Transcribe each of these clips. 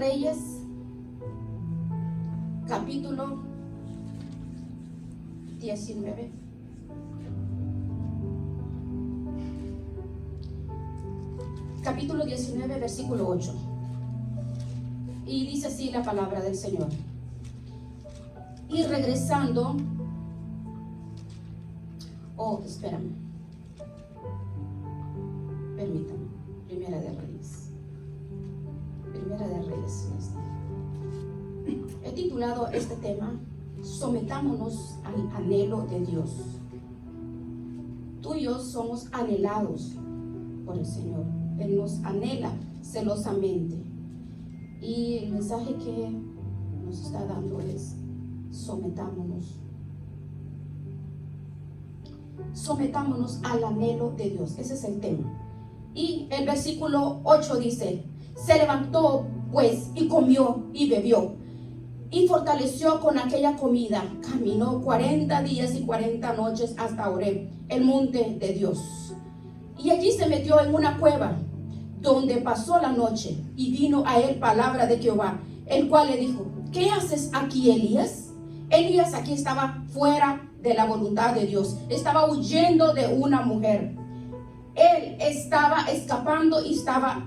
Reyes, capítulo 19. Capítulo 19, versículo 8. Y dice así la palabra del Señor. Y regresando, espérame, permítame, Primera de Reyes. He titulado este tema, sometámonos al anhelo de Dios. Tú y yo somos anhelados por el Señor. Él nos anhela celosamente. Y el mensaje que nos está dando es: sometámonos al anhelo de Dios. Ese es el tema. Y el versículo 8 dice: se levantó pues y comió y bebió y fortaleció con aquella comida. Caminó 40 días y 40 noches hasta Horeb, el monte de Dios. Y allí se metió en una cueva, donde pasó la noche. Y vino a él palabra de Jehová, el cual le dijo: ¿qué haces aquí, Elías? Elías aquí estaba fuera de la voluntad de Dios. Estaba huyendo de una mujer. Él estaba escapando y estaba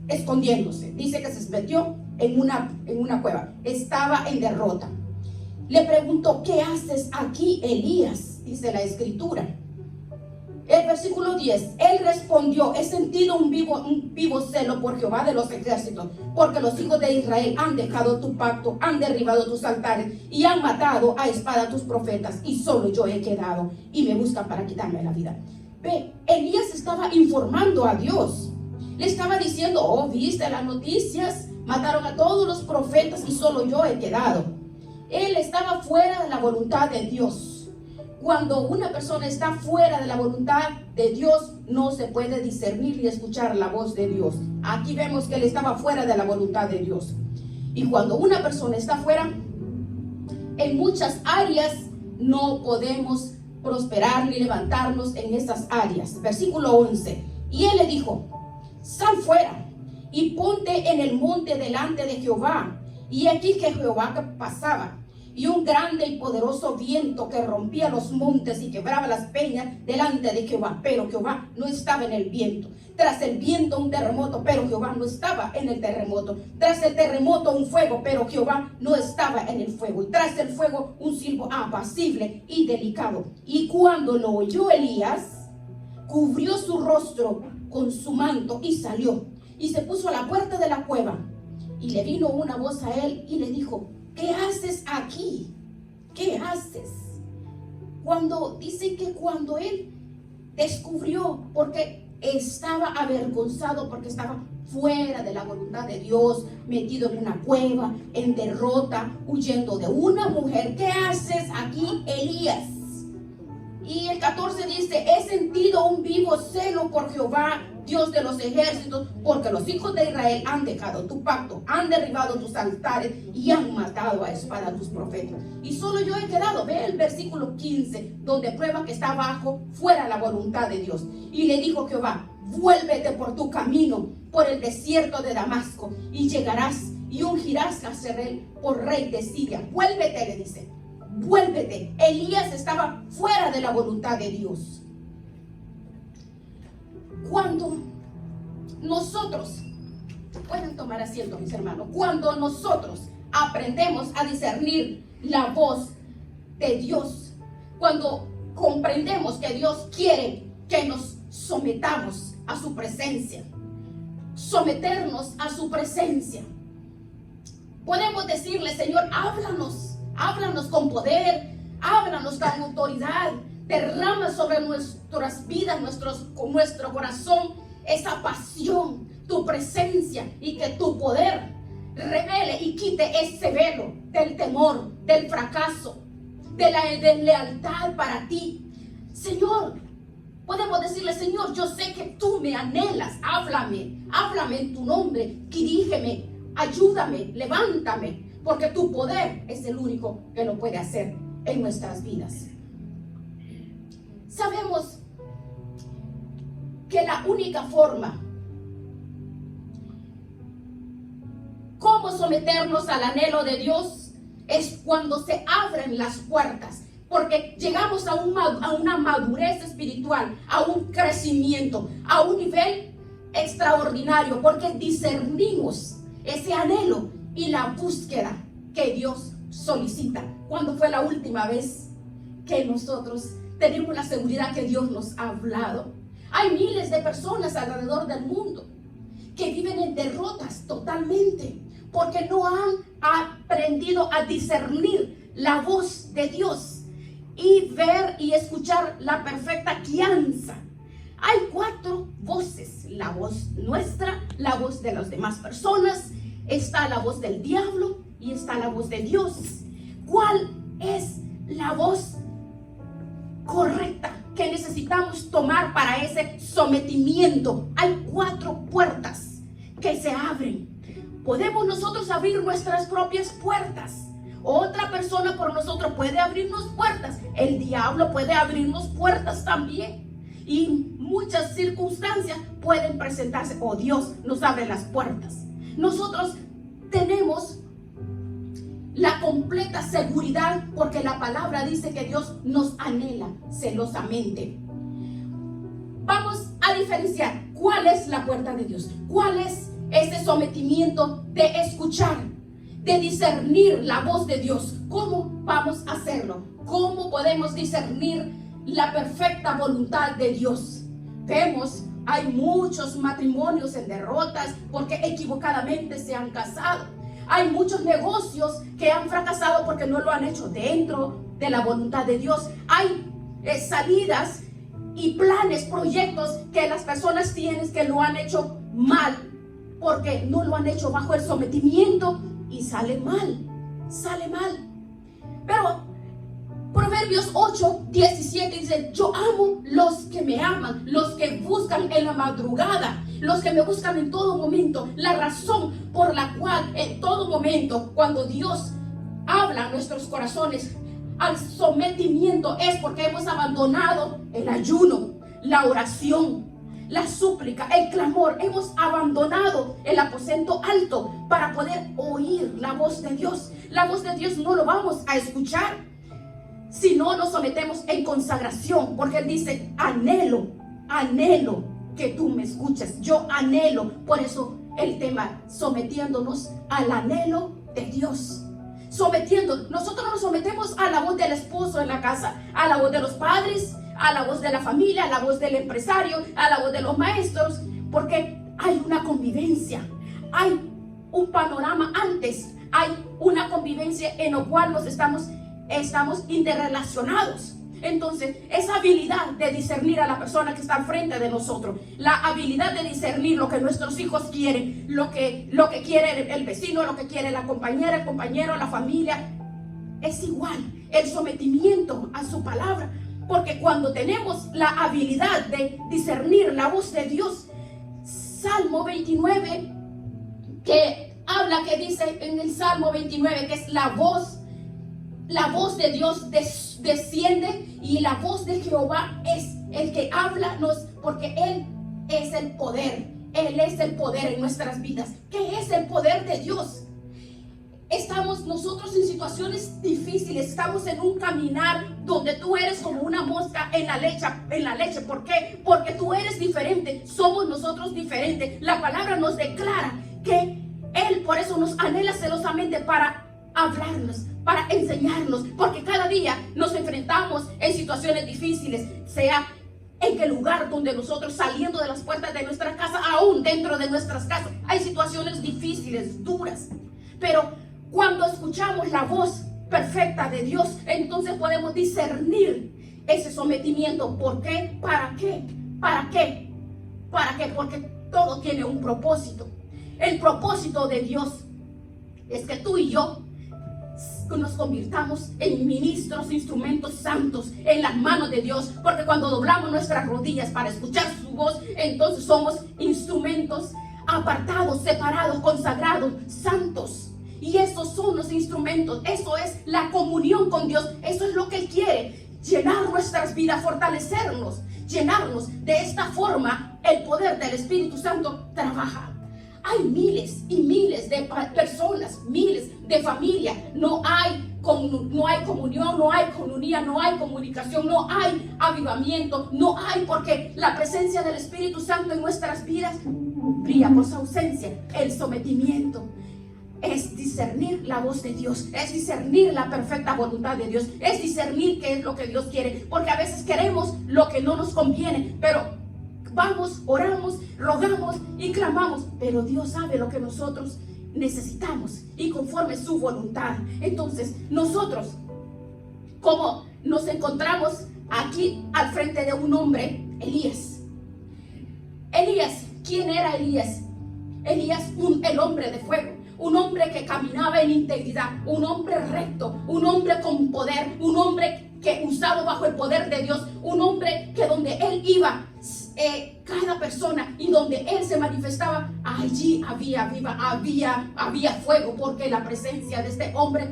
escondiéndose. Dice que se metió en una cueva. Estaba en derrota. Le preguntó: ¿qué haces aquí, Elías? Dice la escritura. El versículo 10, él respondió: he sentido un vivo celo por Jehová de los ejércitos, porque los hijos de Israel han dejado tu pacto, han derribado tus altares y han matado a espada a tus profetas, y solo yo he quedado, y me buscan para quitarme la vida. Ve, Elías estaba informando a Dios. Le estaba diciendo: viste las noticias, mataron a todos los profetas y solo yo he quedado. Él estaba fuera de la voluntad de Dios. Cuando una persona está fuera de la voluntad de Dios, no se puede discernir ni escuchar la voz de Dios. Aquí vemos que él estaba fuera de la voluntad de Dios. Y cuando una persona está fuera, en muchas áreas no podemos prosperar ni levantarnos en esas áreas. Versículo 11. Y él le dijo: sal fuera y ponte en el monte delante de Jehová. Y aquí que Jehová pasaba, y un grande y poderoso viento que rompía los montes y quebraba las peñas delante de Jehová. Pero Jehová no estaba en el viento. Tras el viento un terremoto, pero Jehová no estaba en el terremoto. Tras el terremoto un fuego, pero Jehová no estaba en el fuego. Y tras el fuego un silbo apacible y delicado. Y cuando lo oyó Elías, cubrió su rostro con su manto y salió. Y se puso a la puerta de la cueva. Y le vino una voz a él y le dijo: ¿qué haces aquí? ¿Qué haces? Dicen que cuando él descubrió, porque estaba avergonzado, porque estaba fuera de la voluntad de Dios, metido en una cueva, en derrota, huyendo de una mujer. ¿Qué haces aquí, Elías? Y el 14 dice: he sentido un vivo celo por Jehová, Dios de los ejércitos, porque los hijos de Israel han dejado tu pacto, han derribado tus altares y han matado a espada a tus profetas. Y solo yo he quedado. Ve el versículo 15, donde prueba que está fuera de la voluntad de Dios. Y le dijo Jehová: vuélvete por tu camino, por el desierto de Damasco, y llegarás y ungirás a Jezreel por rey de Siria. Vuélvete, le dice. Vuélvete. Elías estaba fuera de la voluntad de Dios. Cuando nosotros, pueden tomar asiento, mis hermanos, cuando nosotros aprendemos a discernir la voz de Dios, cuando comprendemos que Dios quiere que nos sometamos a su presencia, someternos a su presencia, podemos decirle: Señor, háblanos con poder, háblanos con autoridad, derrama sobre nuestras vidas, nuestro corazón, esa pasión, tu presencia, y que tu poder revele y quite ese velo del temor, del fracaso, de la deslealtad para ti. Señor, podemos decirle: Señor, yo sé que tú me anhelas, háblame en tu nombre, dirígeme, ayúdame, levántame, porque tu poder es el único que lo puede hacer en nuestras vidas. Sabemos que la única forma como ¿Cómo someternos al anhelo de Dios? Es cuando se abren las puertas, porque llegamos a una madurez espiritual, a un crecimiento, a un nivel extraordinario, porque discernimos ese anhelo y la búsqueda que Dios solicita. ¿Cuándo fue la última vez que nosotros tenemos la seguridad que Dios nos ha hablado? Hay miles de personas alrededor del mundo que viven en derrotas totalmente, porque no han aprendido a discernir la voz de Dios y ver y escuchar la perfecta guianza. Hay 4 voces: la voz nuestra, la voz de las demás personas, está la voz del diablo y está la voz de Dios. ¿Cuál es la voz correcta que necesitamos tomar para ese sometimiento? Hay 4 puertas que se abren. Podemos nosotros abrir nuestras propias puertas. Otra persona por nosotros puede abrirnos puertas. El diablo puede abrirnos puertas también. Y muchas circunstancias pueden presentarse. O Dios nos abre las puertas. Nosotros tenemos la completa seguridad, porque la palabra dice que Dios nos anhela celosamente. Vamos a diferenciar cuál es la puerta de Dios, cuál es ese sometimiento de escuchar, de discernir la voz de Dios. ¿Cómo vamos a hacerlo? ¿Cómo podemos discernir la perfecta voluntad de Dios? Vemos, hay muchos matrimonios en derrotas porque equivocadamente se han casado. Hay muchos negocios que han fracasado porque no lo han hecho dentro de la voluntad de Dios. Hay salidas y planes, proyectos que las personas tienen que lo han hecho mal porque no lo han hecho bajo el sometimiento y sale mal, sale mal. Pero Proverbios 8:17 dice: yo amo los que me aman, los que buscan en la madrugada, los que me buscan en todo momento. La razón por la cual en todo momento, cuando Dios habla a nuestros corazones al sometimiento, es porque hemos abandonado el ayuno, la oración, la súplica, el clamor. Hemos abandonado el aposento alto para poder oír la voz de Dios. La voz de Dios no lo vamos a escuchar si no nos sometemos en consagración, porque Él dice: anhelo que tú me escuches. Yo anhelo. Por eso el tema, sometiéndonos al anhelo de Dios. Nosotros nos sometemos a la voz del esposo en la casa, a la voz de los padres, a la voz de la familia, a la voz del empresario, a la voz de los maestros, porque hay una convivencia, hay un panorama antes, hay una convivencia en la cual nos estamos interrelacionados. Entonces, esa habilidad de discernir a la persona que está al frente de nosotros, la habilidad de discernir lo que nuestros hijos quieren, lo que quiere el vecino, lo que quiere la compañera, el compañero, la familia, es igual. El sometimiento a su palabra, porque cuando tenemos la habilidad de discernir la voz de Dios, Salmo 29, que dice en el Salmo 29 que es la voz de Dios desciende, y la voz de Jehová es el que habla, porque Él es el poder. Él es el poder en nuestras vidas. ¿Qué es el poder de Dios? Estamos nosotros en situaciones difíciles, estamos en un caminar donde tú eres como una mosca en la leche. ¿Por qué? Porque tú eres diferente, somos nosotros diferentes. La palabra nos declara que Él por eso nos anhela celosamente para hablarnos, para enseñarnos, porque cada día nos enfrentamos en situaciones difíciles, sea en el lugar donde nosotros, saliendo de las puertas de nuestra casa, aún dentro de nuestras casas, hay situaciones difíciles, duras. Pero cuando escuchamos la voz perfecta de Dios, entonces podemos discernir ese sometimiento. ¿Por qué? ¿Para qué? ¿Para qué? ¿Para qué? Porque todo tiene un propósito. El propósito de Dios es que tú y yo nos convirtamos en ministros, instrumentos santos en las manos de Dios, porque cuando doblamos nuestras rodillas para escuchar su voz, entonces somos instrumentos apartados, separados, consagrados, santos. Y esos son los instrumentos, eso es la comunión con Dios, eso es lo que Él quiere, llenar nuestras vidas, fortalecernos, llenarnos. De esta forma el poder del Espíritu Santo trabaja. hay miles y miles de personas, miles de familias. No hay comunión, no hay comunidad, no hay comunicación, no hay avivamiento, no hay, porque la presencia del Espíritu Santo en nuestras vidas brilla por su ausencia. El sometimiento es discernir la voz de Dios, es discernir la perfecta voluntad de Dios, es discernir qué es lo que Dios quiere, porque a veces queremos lo que no nos conviene, pero vamos, oramos, rogamos y clamamos, pero Dios sabe lo que nosotros necesitamos y conforme su voluntad. Entonces nosotros, como nos encontramos aquí al frente de un hombre, Elías. ¿Quién era Elías? Elías, el hombre de fuego, un hombre que caminaba en integridad, un hombre recto, un hombre con poder, un hombre que usado bajo el poder de Dios, un hombre que donde él iba, cada persona y donde él se manifestaba, allí había fuego, porque la presencia de este hombre.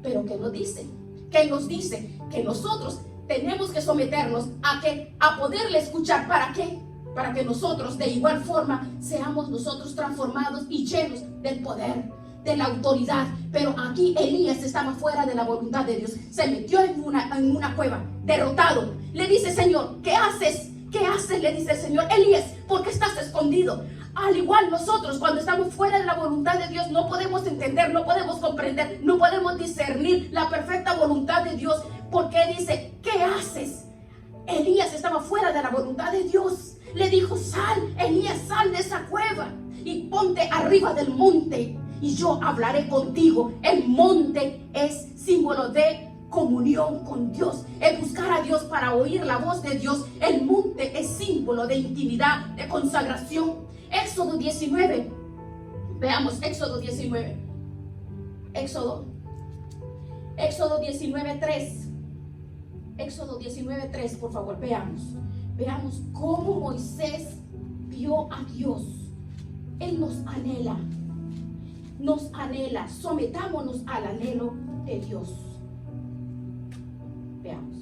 Pero ¿qué nos dice? ¿Qué nos dice? Que nosotros tenemos que someternos a poderle escuchar. ¿Para qué? Para que nosotros de igual forma seamos nosotros transformados y llenos del poder, de la autoridad. Pero aquí Elías estaba fuera de la voluntad de Dios, se metió en una cueva, derrotado. Le dice: Señor, ¿qué haces? ¿Qué haces? Le dice el Señor: Elías, ¿por qué estás escondido? Al igual nosotros, cuando estamos fuera de la voluntad de Dios, no podemos entender, no podemos comprender, no podemos discernir la perfecta voluntad de Dios. Porque dice: ¿qué haces? Elías estaba fuera de la voluntad de Dios. Le dijo: sal, Elías, sal de esa cueva y ponte arriba del monte y yo hablaré contigo. El monte es símbolo de comunión con Dios, es buscar a Dios para oír la voz de Dios. El monte es símbolo de intimidad, de consagración. Éxodo 19, veamos Éxodo 19, Éxodo 19:3, Éxodo 19:3, por favor, veamos cómo Moisés vio a Dios. Él nos anhela, sometámonos al anhelo de Dios. Veamos.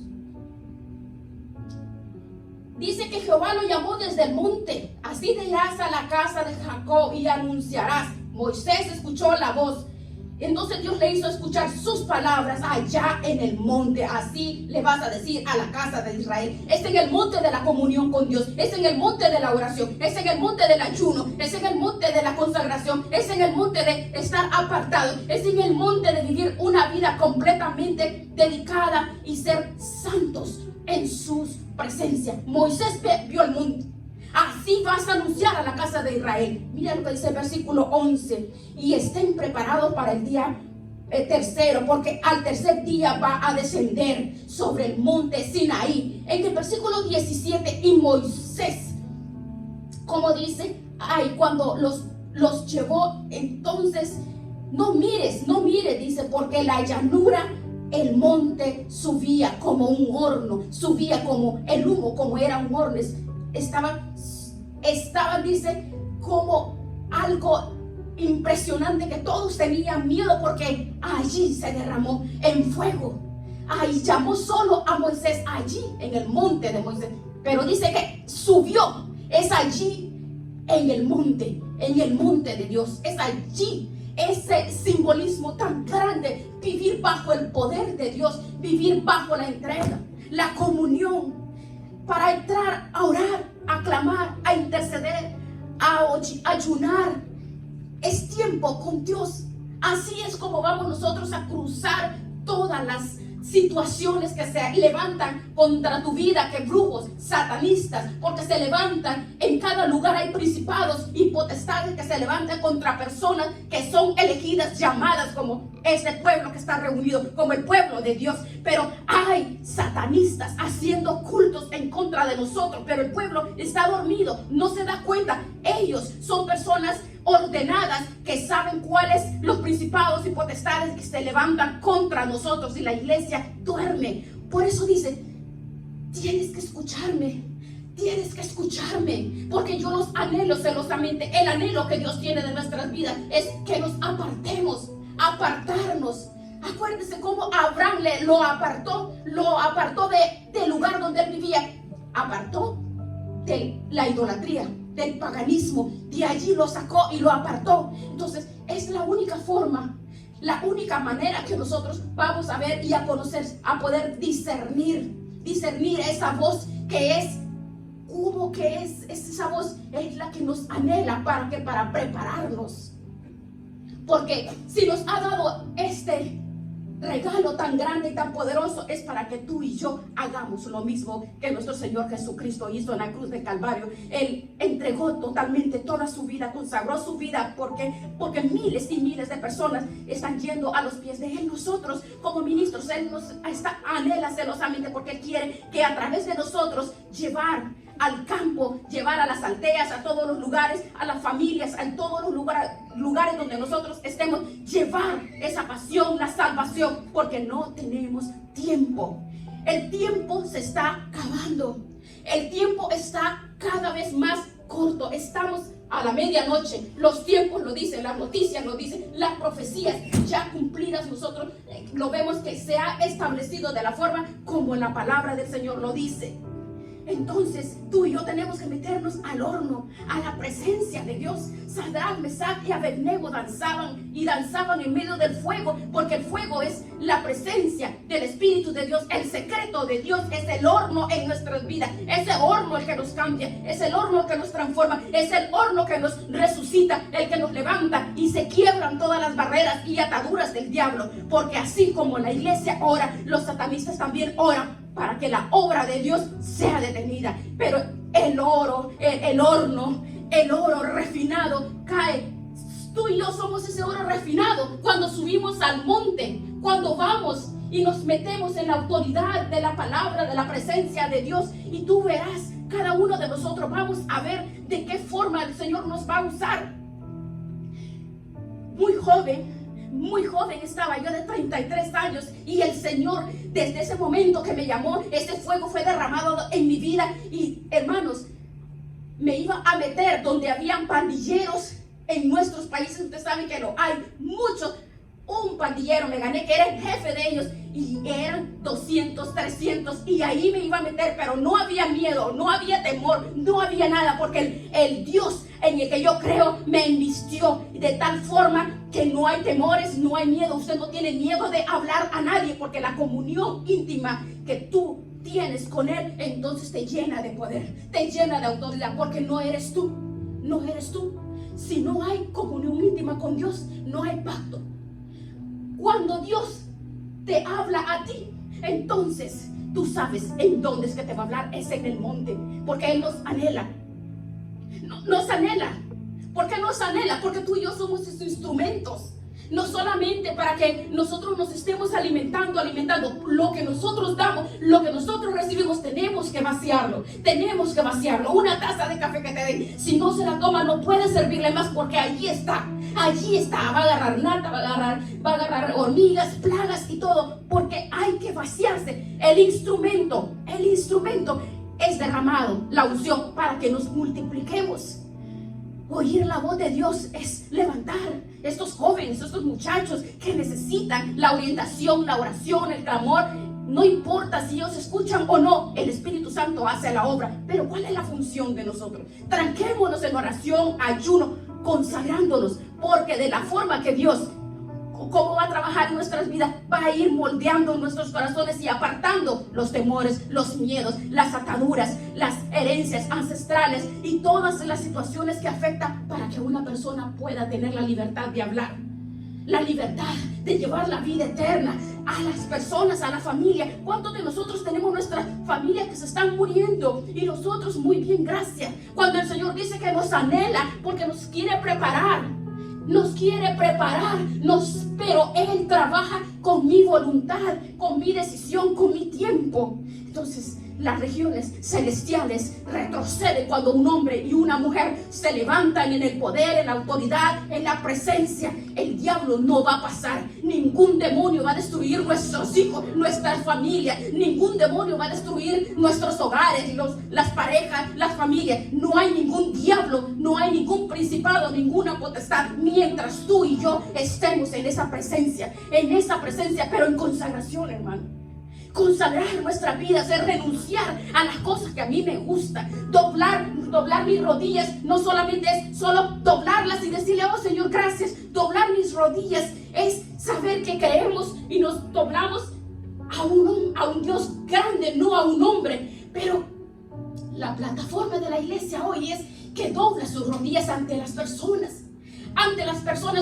Dice que Jehová lo llamó desde el monte: así dirás a la casa de Jacob y anunciarás. Moisés escuchó la voz. Entonces Dios le hizo escuchar sus palabras allá en el monte. Así le vas a decir a la casa de Israel. Es en el monte de la comunión con Dios, es en el monte de la oración, es en el monte del ayuno, es en el monte de la consagración, es en el monte de estar apartado, es en el monte de vivir una vida completamente dedicada y ser santos en su presencia. Moisés vio el monte. Así vas a anunciar a la casa de Israel. Mira lo que dice el versículo 11: y estén preparados para el día tercero, porque al tercer día va a descender sobre el monte Sinaí. En el versículo 17, y Moisés, como dice, cuando los llevó, entonces no mires, dice, porque la llanura, el monte subía como un horno, subía como el humo, como era un horno. Estaban, dice, como algo impresionante, que todos tenían miedo, porque allí se derramó en fuego. Ahí llamó solo a Moisés, allí en el monte de Moisés, pero dice que subió. Es allí en el monte de Dios, es allí. Ese simbolismo tan grande, vivir bajo el poder de Dios, vivir bajo la entrega, la comunión, para entrar a orar, a clamar, a interceder, a ayunar. Es tiempo con Dios. Así es como vamos nosotros a cruzar todas las situaciones que se levantan contra tu vida, que brujos, satanistas, porque se levantan en cada lugar. Hay principados y potestades que se levantan contra personas que son elegidas, llamadas como este pueblo que está reunido, como el pueblo de Dios. Pero hay satanistas haciendo cultos en contra de nosotros, pero el pueblo está dormido, no se da cuenta. Ellos son personas ordenadas que saben cuáles los principados y potestades que se levantan contra nosotros, y la iglesia duerme. Por eso dice: tienes que escucharme, porque yo los anhelo celosamente. El anhelo que Dios tiene de nuestras vidas es que nos apartarnos. Acuérdense cómo Abraham lo apartó del lugar donde él vivía, apartó de la idolatría, del paganismo, de allí lo sacó y lo apartó. Entonces es la única forma, la única manera que nosotros vamos a ver y a conocer, a poder discernir esa voz que es, como que es esa voz, es la que nos anhela para prepararnos. Porque si nos ha dado este regalo tan grande y tan poderoso, es para que tú y yo hagamos lo mismo que nuestro Señor Jesucristo hizo en la cruz de Calvario. Él entregó totalmente toda su vida, consagró su vida, porque miles y miles de personas están yendo a los pies de Él. Nosotros como ministros, Él nos anhela celosamente, porque Él quiere que a través de nosotros llevar al campo, llevar a las aldeas, a todos los lugares, a las familias, a todos los lugares donde nosotros estemos, llevar esa pasión, la salvación, porque no tenemos tiempo. El tiempo se está acabando. El tiempo está cada vez más corto. Estamos a la medianoche. Los tiempos lo dicen, las noticias lo dicen, las profecías ya cumplidas. Nosotros lo vemos que se ha establecido de la forma como la palabra del Señor lo dice. Entonces tú y yo tenemos que meternos al horno, a la presencia de Dios. Sadrach, Mesach y Abednego danzaban en medio del fuego, porque el fuego es la presencia del Espíritu de Dios. El secreto de Dios es el horno en nuestras vidas. Es el horno el que nos cambia, es el horno que nos transforma, es el horno que nos resucita, el que nos levanta, y se quiebran todas las barreras y ataduras del diablo. Porque así como la iglesia ora, los satanistas también oran para que la obra de Dios sea detenida. Pero el oro refinado cae. Tú y yo somos ese oro refinado. Cuando subimos al monte, cuando vamos y nos metemos en la autoridad de la palabra, de la presencia de Dios, y tú verás, cada uno de nosotros vamos a ver de qué forma el Señor nos va a usar. Muy joven estaba yo, de 33 años, y el Señor, desde ese momento que me llamó, este fuego fue derramado en mi vida. Y hermanos, me iba a meter donde habían pandilleros en nuestros países. Ustedes saben que lo hay muchos. Un pandillero me gané, que era el jefe de ellos, y eran 200, 300, y ahí me iba a meter, pero no había miedo, no había temor, no había nada, porque el Dios en el que yo creo me invistió de tal forma que no hay temores, no hay miedo. Usted no tiene miedo de hablar a nadie, porque la comunión íntima que tú tienes con Él, entonces te llena de poder, te llena de autoridad, porque no eres tú. Si no hay comunión íntima con Dios, no hay pacto. Cuando Dios te habla a ti, entonces tú sabes en dónde es que te va a hablar. Es en el monte, porque Él nos anhela. Nos anhela. ¿Por qué nos anhela? Porque tú y yo somos sus instrumentos. No solamente para que nosotros nos estemos alimentando. Lo que nosotros damos, lo que nosotros recibimos, tenemos que vaciarlo. Una taza de café que te den, si no se la toma, no puede servirle más, porque allí está. Va a agarrar nata, va a agarrar hormigas, plagas y todo, porque hay que vaciarse. El instrumento es derramado, la unción, para que nos multipliquemos. Oír la voz de Dios es levantar estos jóvenes, estos muchachos que necesitan la orientación, la oración, el clamor. No importa si ellos escuchan o no, el Espíritu Santo hace la obra. Pero ¿cuál es la función de nosotros? Tranquémonos en oración, ayuno, consagrándonos, porque de la forma que Dios, cómo va a trabajar en nuestras vidas, va a ir moldeando nuestros corazones y apartando los temores, los miedos, las ataduras, las herencias ancestrales y todas las situaciones que afectan, para que una persona pueda tener la libertad de hablar, la libertad de llevar la vida eterna a las personas, a la familia. ¿Cuántos de nosotros tenemos nuestra familia que se están muriendo? Y nosotros, muy bien, gracias. Cuando el Señor dice que nos anhela, porque nos quiere preparar, pero Él trabaja con mi voluntad, con mi decisión, con mi tiempo. Entonces las regiones celestiales retroceden cuando un hombre y una mujer se levantan en el poder, en la autoridad, en la presencia. El diablo no va a pasar. Ningún demonio va a destruir nuestros hijos, nuestras familias. Ningún demonio va a destruir nuestros hogares, las parejas, las familias. No hay ningún diablo, no hay ningún principado, ninguna potestad, mientras tú y yo estemos en esa presencia, pero en consagración, hermano. consagrar nuestras vidas, es renunciar a las cosas que a mí me gustan. Doblar mis rodillas no solamente es solo doblarlas y decirle, oh Señor, gracias. Doblar mis rodillas es saber que creemos y nos doblamos a un Dios grande, no a un hombre. Pero la plataforma de la iglesia hoy es que dobla sus rodillas ante las personas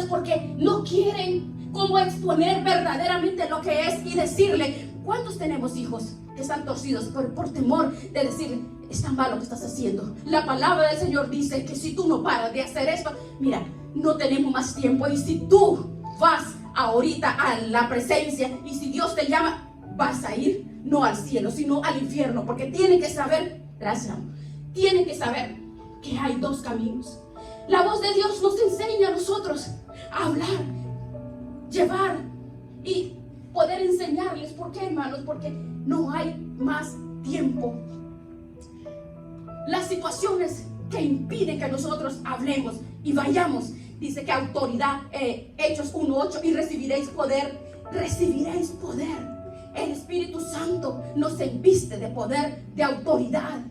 porque no quieren como exponer verdaderamente lo que es y decirle. ¿Cuántos tenemos hijos que están torcidos por temor de decirle, está mal lo que estás haciendo? La palabra del Señor dice que si tú no paras de hacer esto, mira, no tenemos más tiempo. Y si tú vas ahorita a la presencia y si Dios te llama, vas a ir no al cielo, sino al infierno, porque tienen que saber, gracias, tienen que saber que hay dos caminos. La voz de Dios nos enseña a nosotros a hablar, llevar y poder enseñarles. ¿Por qué, hermanos? Porque no hay más tiempo. Las situaciones que impiden que nosotros hablemos y vayamos, dice que autoridad, Hechos 1:8, y recibiréis poder. El Espíritu Santo nos embiste de poder, de autoridad.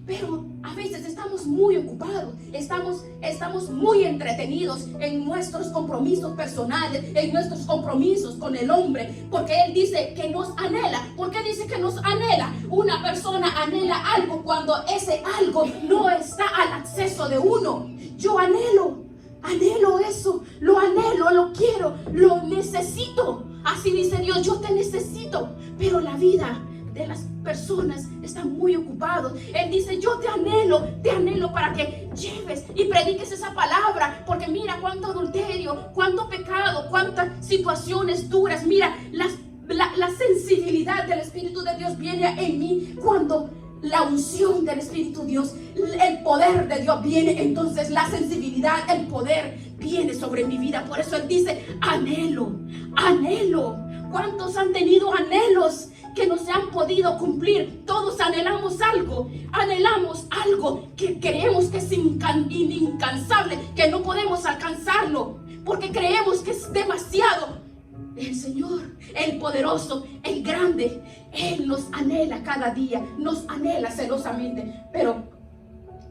Pero a veces estamos muy ocupados, estamos muy entretenidos en nuestros compromisos personales, en nuestros compromisos con el hombre, porque Él dice que nos anhela. ¿Por qué dice que nos anhela? Una persona anhela algo cuando ese algo no está al acceso de uno. Yo anhelo eso, lo anhelo, lo quiero, lo necesito. Así dice Dios, yo te necesito, pero la vida de las personas está muy ocupado. Él dice, yo te anhelo para que lleves y prediques esa palabra, porque mira cuánto adulterio, cuánto pecado, cuántas situaciones duras. Mira, la sensibilidad del Espíritu de Dios viene en mí cuando la unción del Espíritu Dios, el poder de Dios viene. Entonces la sensibilidad, el poder viene sobre mi vida. Por eso Él dice, anhelo. ¿Cuántos han tenido anhelos que no se han podido cumplir? Todos anhelamos algo que creemos que es incansable, que no podemos alcanzarlo, porque creemos que es demasiado. El Señor, el poderoso, el grande, Él nos anhela cada día, nos anhela celosamente. Pero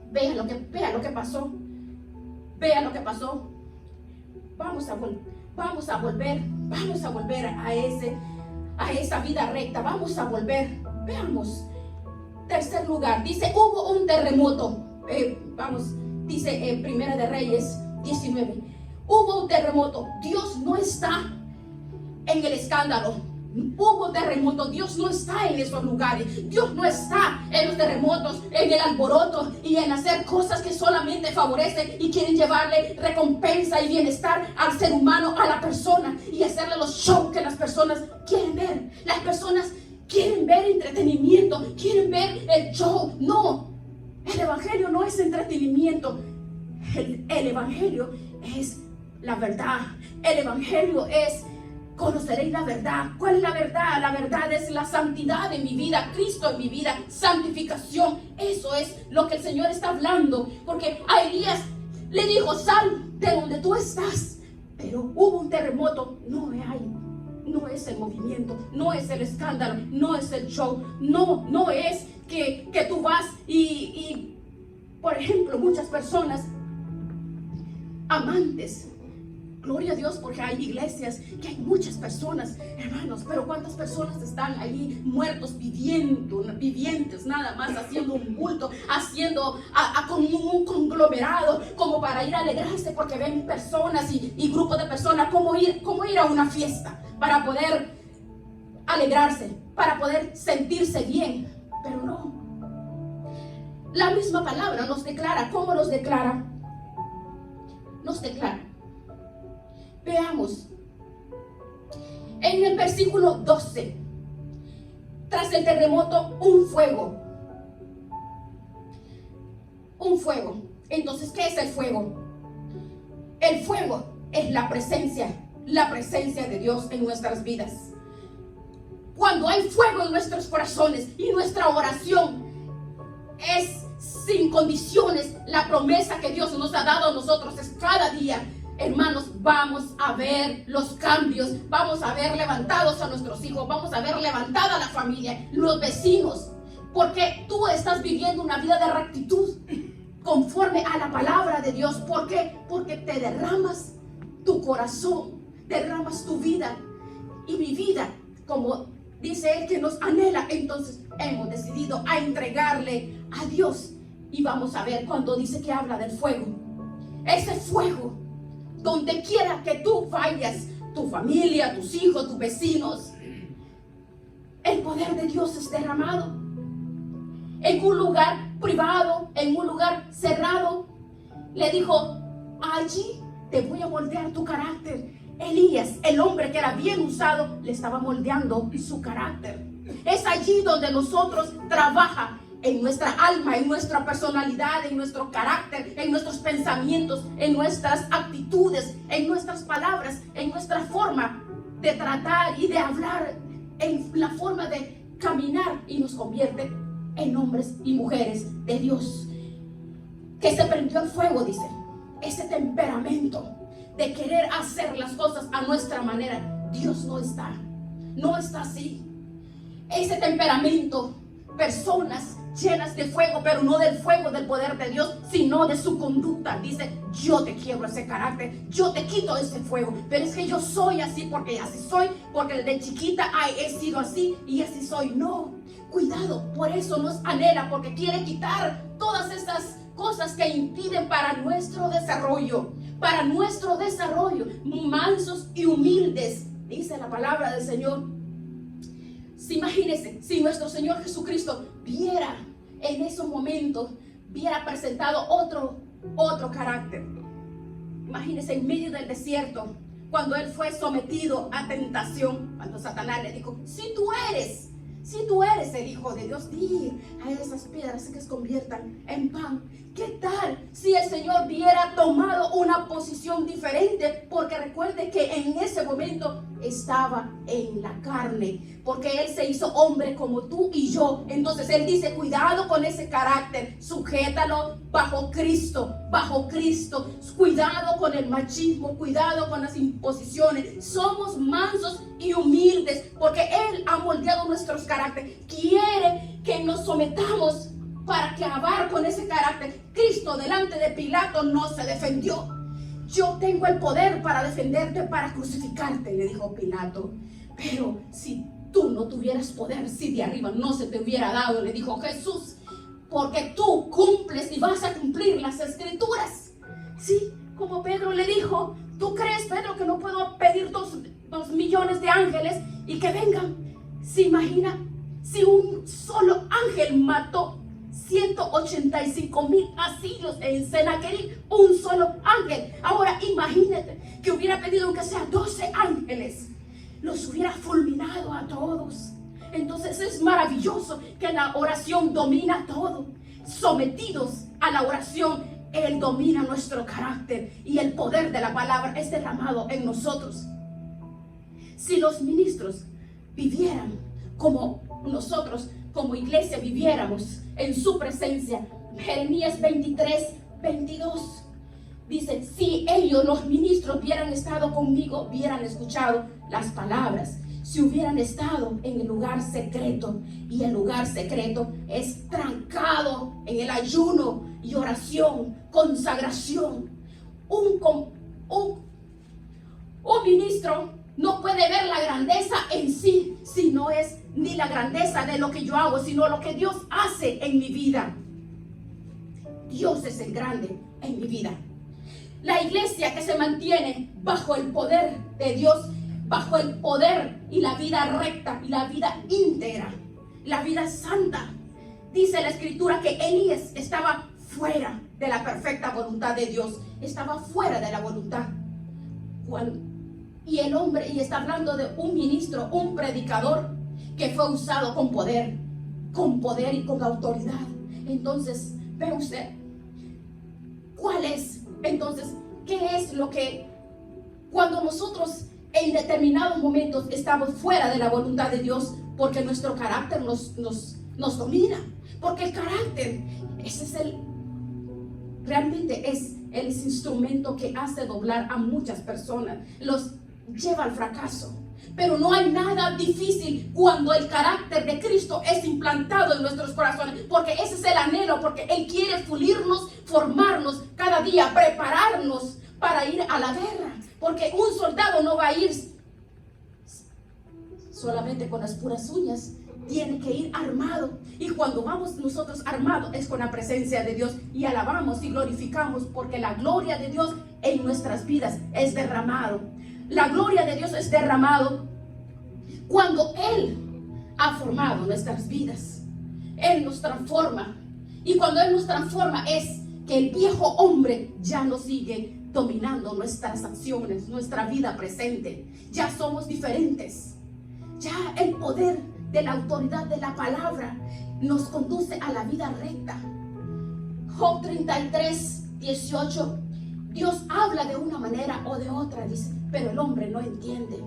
vea lo que pasó. Vamos a volver a esa vida recta. Vamos a volver. Veamos. Tercer lugar, dice, hubo un terremoto. Dice Primera de Reyes 19. Hubo un terremoto. Dios no está en el escándalo. Hubo terremoto. Dios no está en esos lugares. Dios no está en los terremotos, en el alboroto y en hacer cosas que solamente favorecen y quieren llevarle recompensa y bienestar al ser humano, a la persona, y hacerle los shows que las personas quieren ver. Las personas quieren ver entretenimiento, quieren ver el show. No, el evangelio no es entretenimiento. El evangelio es la verdad. El evangelio es: conoceréis la verdad. ¿Cuál es la verdad? La verdad es la santidad en mi vida, Cristo en mi vida, santificación. Eso es lo que el Señor está hablando. Porque a Elías le dijo, sal de donde tú estás. Pero hubo un terremoto. No es el movimiento, no es el escándalo, no es el show. No es que tú vas y por ejemplo, muchas personas amantes. Gloria a Dios, porque hay iglesias que hay muchas personas, hermanos, pero ¿cuántas personas están ahí muertos, vivientes, nada más haciendo un culto, haciendo como un conglomerado, como para ir a alegrarse porque ven personas y grupos de personas, como ir a una fiesta para poder alegrarse, para poder sentirse bien? Pero no. La misma palabra nos declara. ¿Cómo nos declara? Nos declara. Veamos, en el versículo 12, tras el terremoto, un fuego. Entonces, ¿qué es el fuego? El fuego es la presencia de Dios en nuestras vidas. Cuando hay fuego en nuestros corazones y nuestra oración es sin condiciones, la promesa que Dios nos ha dado a nosotros es cada día hermanos, vamos a ver los cambios, vamos a ver levantados a nuestros hijos, vamos a ver levantada a la familia, los vecinos, porque tú estás viviendo una vida de rectitud conforme a la palabra de Dios. ¿Por qué? Porque te derramas tu corazón, derramas tu vida y mi vida, como dice Él que nos anhela. Entonces hemos decidido a entregarle a Dios. Y vamos a ver cuando dice que habla del fuego. Ese fuego, donde quiera que tú vayas, tu familia, tus hijos, tus vecinos, el poder de Dios es derramado. En un lugar privado, en un lugar cerrado, le dijo: allí te voy a moldear tu carácter. Elías, el hombre que era bien usado, le estaba moldeando su carácter. Es allí donde nosotros trabajamos en nuestra alma, en nuestra personalidad, en nuestro carácter, en nuestros pensamientos, en nuestras actitudes, en nuestras palabras, en nuestra forma de tratar y de hablar, en la forma de caminar, y nos convierte en hombres y mujeres de Dios. Que se prendió el fuego, dice, ese temperamento de querer hacer las cosas a nuestra manera. Dios no está así. Ese temperamento, personas llenas de fuego, pero no del fuego del poder de Dios, sino de su conducta. Dice: yo te quiebro ese carácter, yo te quito ese fuego, pero es que yo soy así porque así soy, porque desde chiquita he sido así y así soy. No, cuidado, por eso nos anhela, porque quiere quitar todas esas cosas que impiden para nuestro desarrollo, mansos y humildes, dice la palabra del Señor. Imagínense, si nuestro Señor Jesucristo viera en esos momentos, viera presentado otro carácter. Imagínense en medio del desierto, cuando Él fue sometido a tentación, cuando Satanás le dijo: si tú eres el Hijo de Dios, di a esas piedras que se conviertan en pan. ¿Qué tal si el Señor hubiera tomado una posición diferente? Porque recuerde que en ese momento estaba en la carne, porque Él se hizo hombre como tú y yo. Entonces Él dice: cuidado con ese carácter, sujétalo bajo Cristo, cuidado con el machismo, cuidado con las imposiciones. Somos mansos y humildes porque Él ha moldeado nuestros caracteres. Quiere que nos sometamos para acabar con ese carácter. Cristo delante de Pilato no se defendió. Yo tengo el poder para defenderte, para crucificarte, le dijo Pilato. Pero si tú no tuvieras poder, si de arriba no se te hubiera dado, le dijo Jesús, porque tú cumples y vas a cumplir las escrituras. Sí, como Pedro le dijo: ¿tú crees, Pedro, que no puedo pedir 2 millones de ángeles y que vengan? ¿Se imagina? Si un solo ángel mató 185,000 asirios en Sennacherib, un solo ángel. Ahora imagínate que hubiera pedido aunque sea 12 ángeles, los hubiera fulminado a todos. Entonces es maravilloso que la oración domina todo. Sometidos a la oración, Él domina nuestro carácter y el poder de la palabra es derramado en nosotros. Si los ministros vivieran como nosotros, como iglesia, viviéramos en su presencia. Jeremías 23:22 dice: si ellos, los ministros, hubieran estado conmigo, hubieran escuchado las palabras, si hubieran estado en el lugar secreto, y el lugar secreto es trancado en el ayuno y oración, consagración. Un ministro no puede ver la grandeza en sí, si no es ni la grandeza de lo que yo hago, sino lo que Dios hace en mi vida. Dios es el grande en mi vida. La iglesia que se mantiene bajo el poder de Dios, bajo el poder y la vida recta y la vida íntegra, la vida santa. Dice la escritura que Elías estaba fuera de la perfecta voluntad de Dios, estaba fuera de la voluntad. Y el hombre, y está hablando de un ministro, un predicador que fue usado con poder y con autoridad. Entonces, ve usted, ¿cuál es? Entonces, ¿qué es lo que cuando nosotros en determinados momentos estamos fuera de la voluntad de Dios? Porque nuestro carácter nos domina. Porque el carácter, realmente es Él es instrumento que hace doblar a muchas personas, los lleva al fracaso. Pero no hay nada difícil cuando el carácter de Cristo es implantado en nuestros corazones, porque ese es el anhelo, porque Él quiere pulirnos, formarnos cada día, prepararnos para ir a la guerra, porque un soldado no va a ir solamente con las puras uñas, tiene que ir armado. Y cuando vamos nosotros armados es con la presencia de Dios, y alabamos y glorificamos, porque la gloria de Dios en nuestras vidas es derramado. La gloria de Dios es derramado cuando Él ha formado nuestras vidas. Él nos transforma, y cuando Él nos transforma es que el viejo hombre ya no sigue dominando nuestras acciones, nuestra vida presente. Ya somos diferentes. Ya el poder de la autoridad de la palabra nos conduce a la vida recta. Job 33:18. Dios habla de una manera o de otra, dice, pero el hombre no entiende.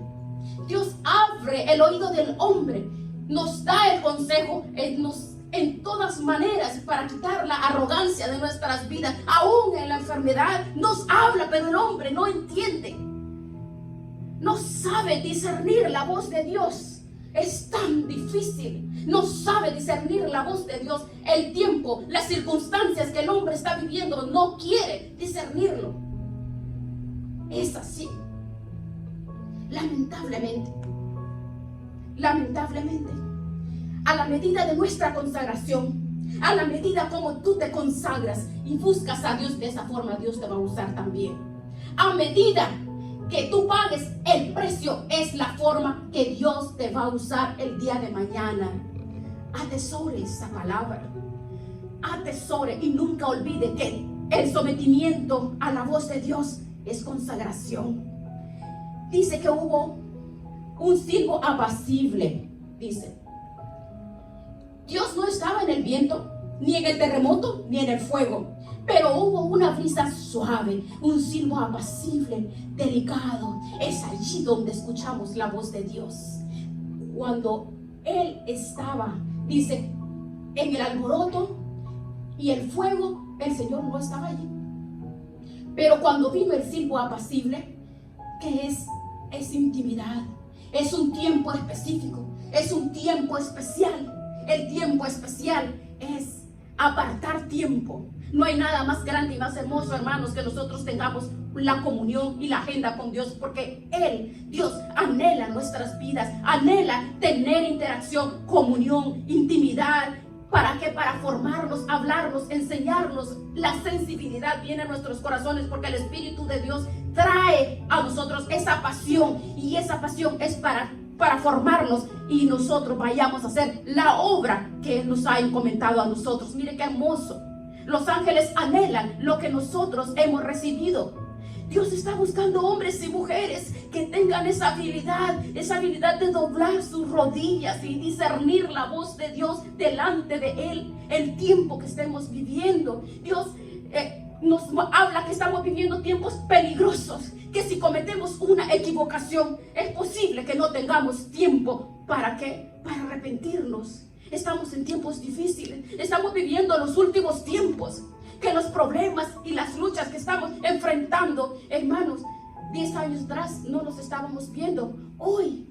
Dios abre el oído del hombre, nos da el consejo en todas maneras para quitar la arrogancia de nuestras vidas. Aún en la enfermedad nos habla, pero el hombre no entiende. No sabe discernir la voz de Dios. Es tan difícil. No sabe discernir la voz de Dios. El tiempo, las circunstancias que el hombre está viviendo, no quiere discernirlo. Es así. Lamentablemente, a la medida de nuestra consagración, a la medida como tú te consagras y buscas a Dios de esa forma, Dios te va a usar también. A medida que tú pagues el precio, es la forma que Dios te va a usar el día de mañana. Atesore esa palabra. Atesore y nunca olvide que el sometimiento a la voz de Dios es consagración. Dice que hubo un siervo apacible. Dice, Dios no estaba en el viento, ni en el terremoto, ni en el fuego, pero hubo una brisa suave, un silbo apacible, delicado. Es allí donde escuchamos la voz de Dios. Cuando Él estaba, dice, en el alboroto y el fuego, el Señor no estaba allí. Pero cuando vino el silbo apacible, que es intimidad, es un tiempo específico, es un tiempo especial. El tiempo especial es apartar tiempo. No hay nada más grande y más hermoso, hermanos, que nosotros tengamos la comunión y la agenda con Dios, porque Dios anhela nuestras vidas, anhela tener interacción, comunión, intimidad. ¿Para qué? Para formarnos, hablarnos, enseñarnos. La sensibilidad viene a nuestros corazones, porque el Espíritu de Dios trae a nosotros esa pasión, y esa pasión es para formarnos y nosotros vayamos a hacer la obra que Él nos ha encomendado a nosotros. Mire qué hermoso. Los ángeles anhelan lo que nosotros hemos recibido. Dios está buscando hombres y mujeres que tengan esa habilidad de doblar sus rodillas y discernir la voz de Dios delante de Él. El tiempo que estemos viviendo, Dios nos habla que estamos viviendo tiempos peligrosos, que si cometemos una equivocación es posible que no tengamos tiempo. ¿Para qué? Para arrepentirnos. Estamos en tiempos difíciles, estamos viviendo los últimos tiempos, que los problemas y las luchas que estamos enfrentando, hermanos, 10 años atrás no los estábamos viendo. Hoy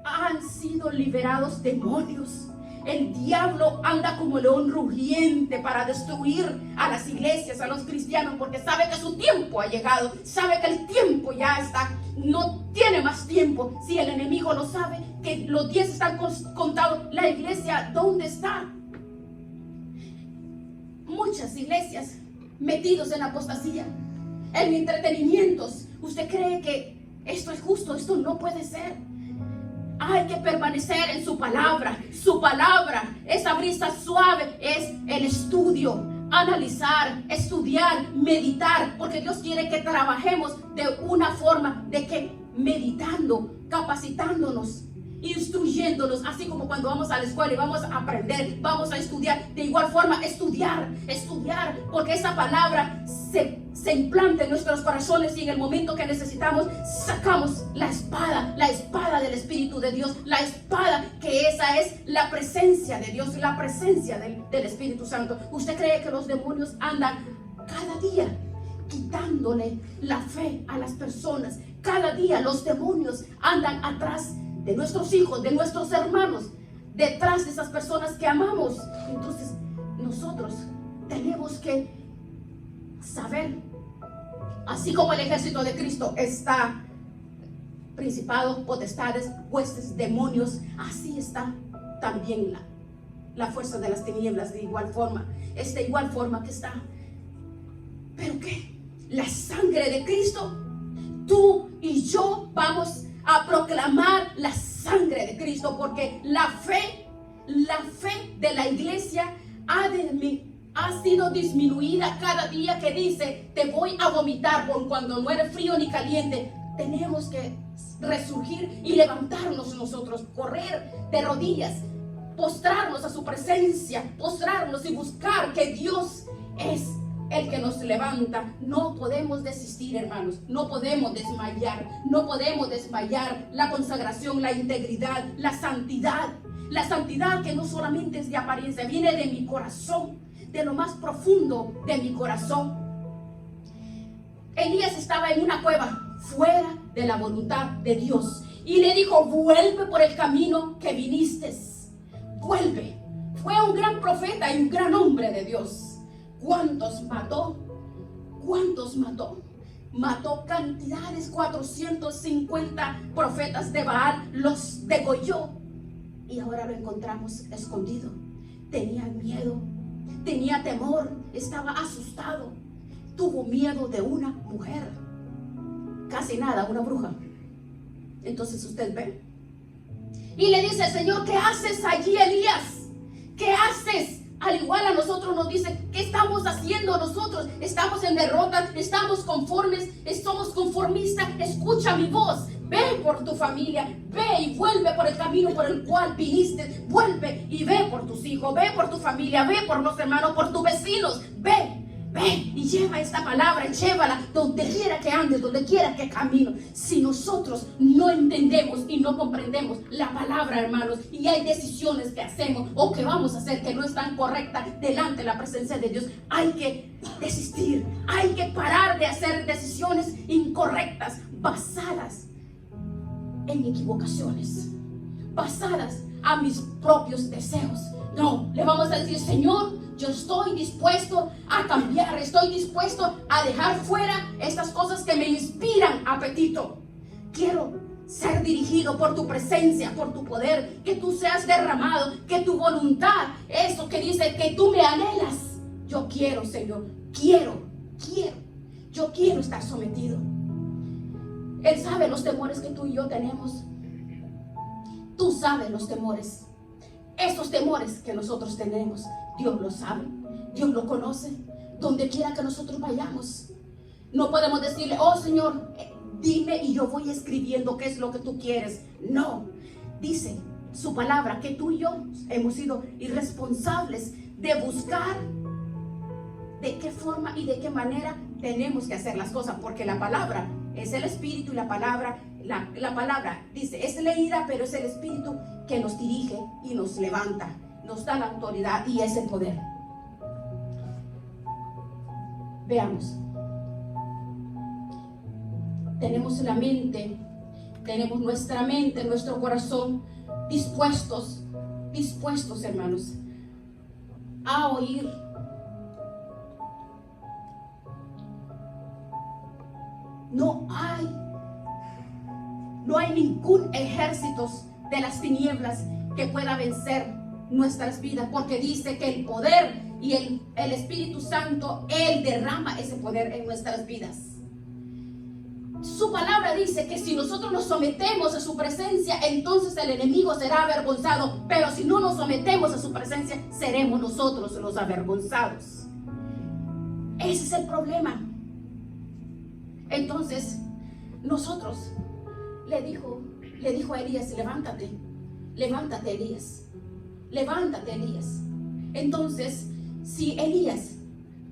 han sido liberados demonios. El diablo anda como león rugiente para destruir a las iglesias, a los cristianos, porque sabe que su tiempo ha llegado, sabe que el tiempo ya está, no tiene más tiempo. Si el enemigo lo sabe, que los 10 están contados, la iglesia, ¿dónde está? Muchas iglesias metidos en apostasía, en entretenimientos. ¿Usted cree que esto es justo? Esto no puede ser. Hay que permanecer en su palabra. Su palabra, esa brisa suave, es el estudio, analizar, estudiar, meditar, porque Dios quiere que trabajemos de una forma de que meditando, capacitándonos, instruyéndonos, así como cuando vamos a la escuela y vamos a aprender, vamos a estudiar. De igual forma, estudiar, porque esa palabra se implanta en nuestros corazones, y en el momento que necesitamos, sacamos la espada del Espíritu de Dios, la espada que esa es la presencia de Dios, la presencia del Espíritu Santo. ¿Usted cree que los demonios andan cada día quitándole la fe a las personas. Cada día los demonios andan atrás de nuestros hijos, de nuestros hermanos, detrás de esas personas que amamos. Entonces nosotros tenemos que saber, así como el ejército de Cristo está principados, potestades, huestes, demonios, así está también la fuerza de las tinieblas, de igual forma que está. ¿Pero qué? La sangre de Cristo. Tú y yo vamos a proclamar la sangre de Cristo, porque la fe de la iglesia ha sido disminuida cada día que dice: te voy a vomitar, por cuando no eres frío ni caliente. Tenemos que resurgir y levantarnos nosotros, correr de rodillas, postrarnos a su presencia, postrarnos y buscar que Dios es el que nos levanta. No podemos desistir, hermanos, no podemos desmayar, la consagración, la integridad, la santidad que no solamente es de apariencia, viene de mi corazón, de lo más profundo de mi corazón. Elías estaba en una cueva, fuera de la voluntad de Dios, y le dijo: vuelve por el camino que viniste, vuelve. Fue un gran profeta y un gran hombre de Dios. ¿Cuántos mató? Mató cantidades, 450 profetas de Baal, los degolló. Y ahora lo encontramos escondido. Tenía miedo, tenía temor, estaba asustado. Tuvo miedo de una mujer, casi nada, una bruja. Entonces usted ve, y le dice al Señor: ¿qué haces allí, Elías? ¿Qué haces? Al igual a nosotros nos dice: ¿qué estamos haciendo nosotros? Estamos en derrota, estamos conformes, somos conformistas. Escucha mi voz, ve por tu familia, ve y vuelve por el camino por el cual viniste. Vuelve y ve por tus hijos, ve por tu familia, ve por los hermanos, por tus vecinos. Ve y lleva esta palabra, llévala donde quiera que andes, donde quiera que camino. Si nosotros no entendemos y no comprendemos la palabra, hermanos, y hay decisiones que hacemos o que vamos a hacer que no están correctas delante de la presencia de Dios, hay que desistir, hay que parar de hacer decisiones incorrectas, basadas en equivocaciones, basadas a mis propios deseos. No, le vamos a decir: Señor, yo estoy dispuesto a cambiar, estoy dispuesto a dejar fuera estas cosas que me inspiran apetito. Quiero ser dirigido por tu presencia, por tu poder, que tú seas derramado, que tu voluntad, eso que dice que tú me anhelas. Yo quiero, Señor, yo quiero estar sometido. Él sabe los temores que tú y yo tenemos. Tú sabes los temores. Esos temores que nosotros tenemos, Dios lo sabe, Dios lo conoce. Donde quiera que nosotros vayamos, no podemos decirle: oh Señor, dime y yo voy escribiendo qué es lo que tú quieres. No, dice su palabra que tú y yo hemos sido irresponsables de buscar de qué forma y de qué manera tenemos que hacer las cosas, porque la palabra es el Espíritu, y la palabra dice, es leída, pero es el Espíritu que nos dirige y nos levanta, nos da la autoridad y ese poder. Veamos. Tenemos la mente, tenemos nuestra mente, nuestro corazón dispuestos, hermanos, a oír. No hay ningún ejército de las tinieblas que pueda vencer nuestras vidas, porque dice que el poder y el Espíritu Santo, Él derrama ese poder en nuestras vidas. Su palabra dice que si nosotros nos sometemos a su presencia, entonces el enemigo será avergonzado, pero si no nos sometemos a su presencia, seremos nosotros los avergonzados. Ese es el problema. Entonces, nosotros le dijo a Elías: levántate Elías, levántate Elías. Entonces, si Elías,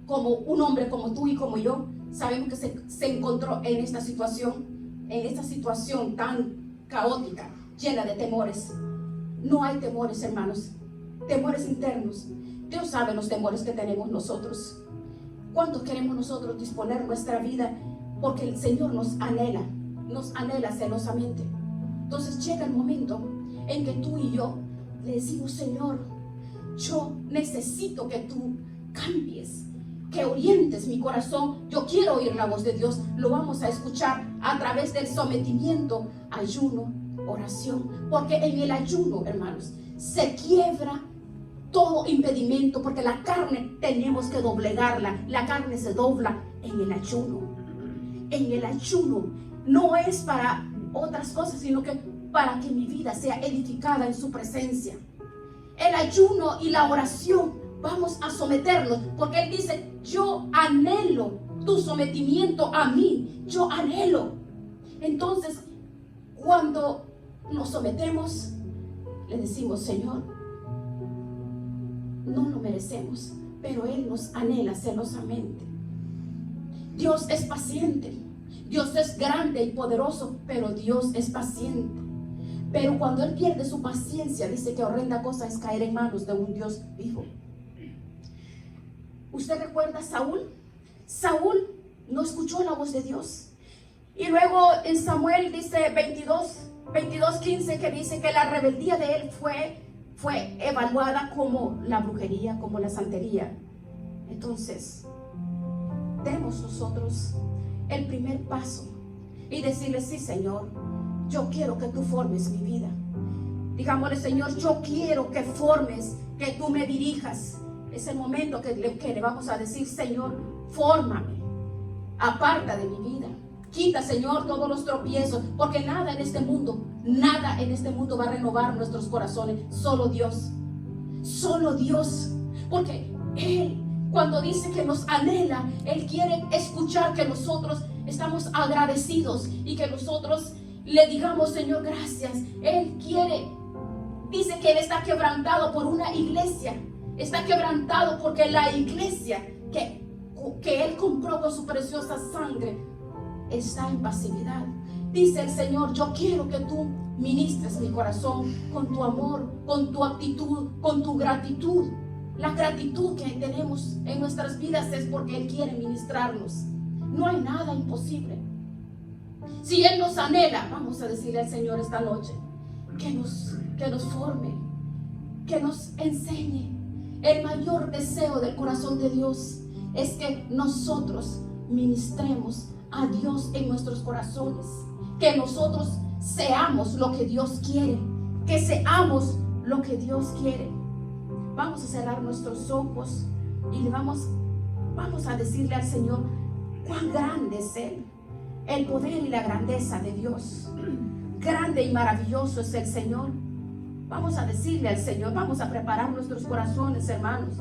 como un hombre como tú y como yo, sabemos que se encontró en esta situación tan caótica, llena de temores. No hay temores, hermanos, temores internos. Dios sabe los temores que tenemos nosotros. ¿Cuánto queremos nosotros disponer nuestra vida? Porque el Señor nos anhela celosamente. Entonces llega el momento en que tú y yo le decimos: Señor, yo necesito que tú cambies, que orientes mi corazón. Yo quiero oír la voz de Dios. Lo vamos a escuchar a través del sometimiento, ayuno, oración. Porque en el ayuno, hermanos, se quiebra todo impedimento, porque la carne tenemos que doblegarla. La carne se dobla en el ayuno. En el ayuno no es para otras cosas, sino que para que mi vida sea edificada en su presencia. El ayuno y la oración, vamos a someternos, porque Él dice: yo anhelo tu sometimiento a mí, yo anhelo. Entonces, cuando nos sometemos, le decimos: Señor, no lo merecemos, pero Él nos anhela celosamente. Dios es paciente, Dios es grande y poderoso, pero Dios es paciente. Pero cuando Él pierde su paciencia, dice que horrenda cosa es caer en manos de un Dios vivo. ¿Usted recuerda a Saúl? Saúl no escuchó la voz de Dios. Y luego en Samuel dice 22:15, que dice que la rebeldía de él fue evaluada como la brujería, como la santería. Entonces, demos nosotros el primer paso y decirle: sí, Señor, yo quiero que tú formes mi vida. Digámosle: Señor, yo quiero que formes, que tú me dirijas. Es el momento que le vamos a decir: Señor, fórmame, aparta de mi vida. Quita, Señor, todos los tropiezos, porque nada en este mundo va a renovar nuestros corazones. Solo Dios. Solo Dios. Porque Él, cuando dice que nos anhela, Él quiere escuchar que nosotros estamos agradecidos y que nosotros le digamos: Señor, gracias. Él dice que Él está quebrantado por una iglesia. Está quebrantado porque la iglesia que Él compró con su preciosa sangre está en pasividad. Dice el Señor: yo quiero que tú ministres mi corazón con tu amor, con tu actitud, con tu gratitud. La gratitud que tenemos en nuestras vidas es porque Él quiere ministrarnos. No hay nada imposible. Si Él nos anhela, vamos a decirle al Señor esta noche que nos forme, que nos enseñe. El mayor deseo del corazón de Dios es que nosotros ministremos a Dios en nuestros corazones, que nosotros seamos lo que Dios quiere, que seamos lo que Dios quiere. Vamos a cerrar nuestros ojos y vamos a decirle al Señor cuán grande es Él, el poder y la grandeza de Dios. Grande y maravilloso es el Señor. Vamos a decirle al Señor, vamos a preparar nuestros corazones, hermanos.